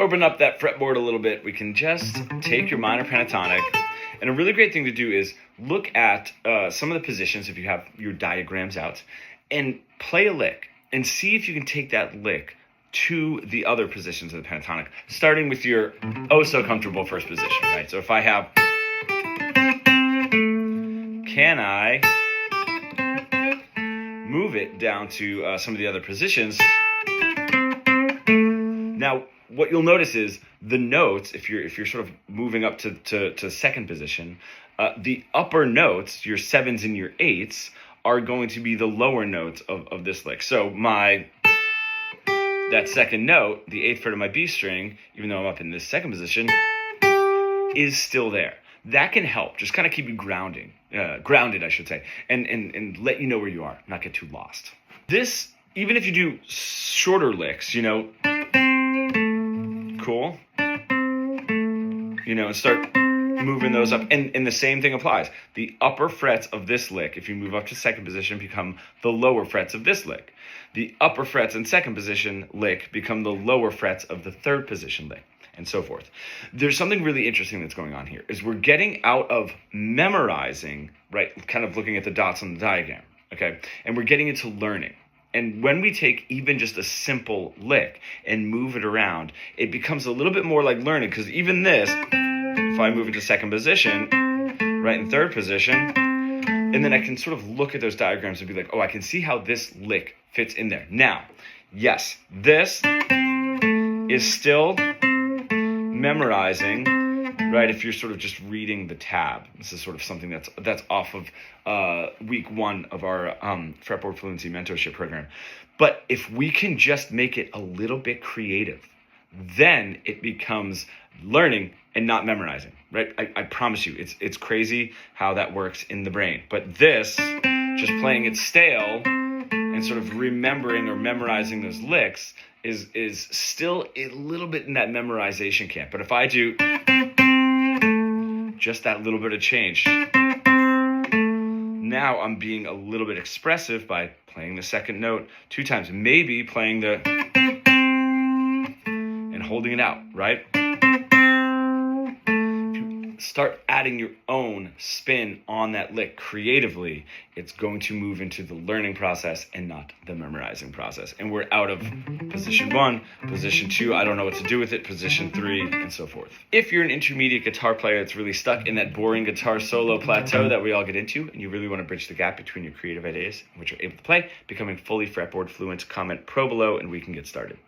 Open up that fretboard a little bit. We can just take your minor pentatonic. And a really great thing to do is look at some of the positions if you have your diagrams out and play a lick and see if you can take that lick to the other positions of the pentatonic, starting with your oh so comfortable first position, right? So if I have, can I move it down to some of the other positions? Now, what you'll notice is the notes, if you're sort of moving up to second position, the upper notes, your sevens and your eights, are going to be the lower notes of this lick. So that second note, the eighth fret of my B string, even though I'm up in this second position, is still there. That can help, just kind of keep you grounded, I should say, and let you know where you are, not get too lost. This, even if you do shorter licks, cool, and start moving those up, and the same thing applies. The upper frets of this lick, if you move up to second position, become the lower frets of this lick. The upper frets in second position lick become the lower frets of the third position lick, and so forth. There's something really interesting that's going on here, is we're getting out of memorizing, right, kind of looking at the dots on the diagram, okay, and we're getting into learning. And when we take even just a simple lick and move it around, it becomes a little bit more like learning, because even this, if I move into second position, right in third position, and then I can sort of look at those diagrams and be like, oh, I can see how this lick fits in there. Now, yes, this is still memorizing, right? If you're sort of just reading the tab, this is sort of something that's off of week 1 of our fretboard fluency mentorship program. But if we can just make it a little bit creative, then it becomes learning and not memorizing, right? I promise you, it's crazy how that works in the brain. But this, just playing it stale and sort of remembering or memorizing those licks is still a little bit in that memorization camp. But if I do just that little bit of change, now I'm being a little bit expressive by playing the second note 2 times, maybe playing the and holding it out, right? Start adding your own spin on that lick creatively, it's going to move into the learning process and not the memorizing process. And we're out of position 1, position 2, I don't know what to do with it, position 3, and so forth. If you're an intermediate guitar player that's really stuck in that boring guitar solo plateau that we all get into, and you really want to bridge the gap between your creative ideas and what you're able to play, becoming fully fretboard fluent, comment pro below and we can get started.